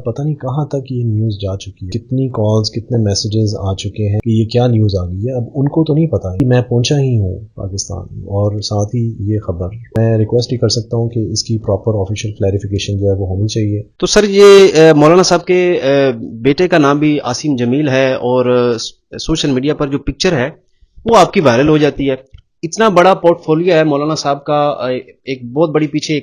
پتہ نہیں کہاں تک یہ نیوز جا چکی ہے، کتنی کالز کتنے میسیجز آ چکے ہیں کہ یہ کیا نیوز آ گئی ہے. اب ان کو تو نہیں پتہ کہ میں پہنچا ہی ہوں پاکستان، اور ساتھ ہی یہ خبر میں ریکویسٹ ہی کر سکتا ہوں کہ اس کی پراپر آفیشیل کلیریفیکیشن جو ہے وہ ہونی چاہیے. تو سر یہ مولانا صاحب کے بیٹے کا نام بھی عاصم جمیل ہے، اور سوشل میڈیا پر جو پکچر ہے وہ آپ کی وائرل ہو جاتی ہے. اتنا بڑا پورٹ فولیو ہے مولانا صاحب کا، ایک بہت بڑی پیچھے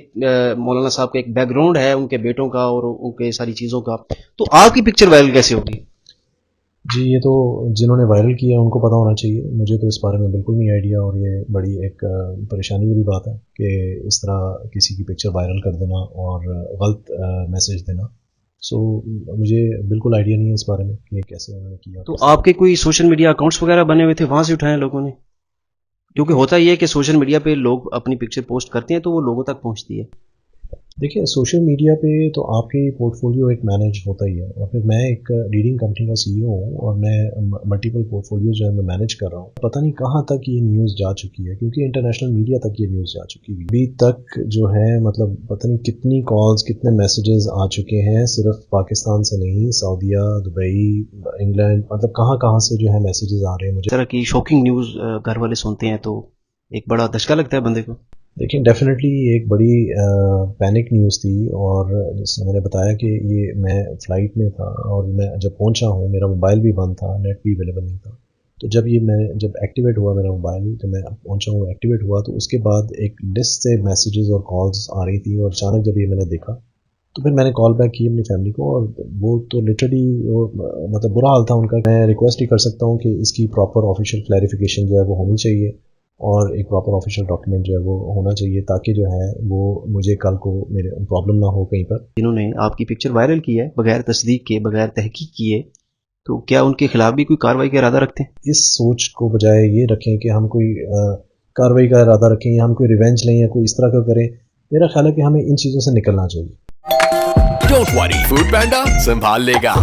مولانا صاحب کا ایک بیک گراؤنڈ ہے ان کے بیٹوں کا اور ان کے ساری چیزوں کا، تو آپ کی پکچر وائرل کیسے ہوگی؟ جی یہ تو جنہوں نے وائرل کیا ان کو پتہ ہونا چاہیے، مجھے تو اس بارے میں بالکل نہیں آئیڈیا، اور یہ بڑی ایک پریشانی والی بات ہے کہ اس طرح کسی کی پکچر وائرل کر دینا اور غلط میسج دینا. سو مجھے بالکل آئیڈیا نہیں ہے اس بارے میں کہ یہ کیسے انہوں نے کیا. تو آپ کے کوئی سوشل میڈیا اکاؤنٹس وغیرہ بنے ہوئے تھے، وہاں سے اٹھائے لوگوں نے؟ کیونکہ ہوتا یہ ہے کہ سوشل میڈیا پہ لوگ اپنی پکچر پوسٹ کرتے ہیں تو وہ لوگوں تک پہنچتی ہے. دیکھیں سوشل میڈیا پہ تو آپ کی پورٹ فولیو ایک مینیج ہوتا ہی ہے، اور پھر میں ایک لیڈنگ کمپنی کا سی ای او ہوں اور میں ملٹیپل پورٹ فولیوز جو ہے میں مینیج کر رہا ہوں. پتہ نہیں کہاں تک یہ نیوز جا چکی ہے، کیونکہ انٹرنیشنل میڈیا تک یہ نیوز جا چکی ہے. ابھی تک جو ہے مطلب پتہ نہیں کتنی کالز کتنے میسیجز آ چکے ہیں، صرف پاکستان سے نہیں، سعودیہ، دبئی، انگلینڈ، مطلب کہاں کہاں سے جو ہے میسیجز آ رہے ہیں. مجھے اس طرح کی شاکنگ نیوز گھر والے سنتے ہیں تو ایک بڑا دھچکا لگتا ہے بندے کو. دیکھیں ڈیفینیٹلی ایک بڑی پینک نیوز تھی، اور جس میں نے بتایا کہ یہ میں فلائٹ میں تھا اور میں جب پہنچا ہوں میرا موبائل بھی بند تھا، نیٹ بھی اویلیبل نہیں تھا. تو جب جب ایکٹیویٹ ہوا میرا موبائل، تو میں پہنچا ہوں ایکٹیویٹ ہوا، تو اس کے بعد ایک لسٹ سے میسیجز اور کالز آ رہی تھی، اور اچانک جب یہ میں نے دیکھا تو پھر میں نے کال بیک کی اپنی فیملی کو، اور وہ تو لٹرلی مطلب برا حال تھا ان کا. میں ریکویسٹ ہی کر سکتا ہوں کہ اس کی پراپر آفیشیل کلیریفیکیشن جو ہے وہ ہونی چاہیے، اور ایک پراپر آفیشیل ڈاکیومنٹ جو ہے وہ ہونا چاہیے، تاکہ جو ہے وہ مجھے کل کو میرے پرابلم نہ ہو کہیں پر. جنہوں نے آپ کی پکچر وائرل کی ہے بغیر تصدیق کے، بغیر تحقیق کیے، تو کیا ان کے خلاف بھی کوئی کارروائی کا ارادہ رکھتے ہیں؟ اس سوچ کو بجائے یہ رکھیں کہ ہم کوئی کارروائی کا ارادہ رکھیں یا ہم کوئی ریونج لیں یا کوئی اس طرح کا کریں. میرا خیال ہے کہ ہمیں ان چیزوں سے نکلنا چاہیے. ڈونٹ وری، فوڈ پینڈا سنبھال لے گا.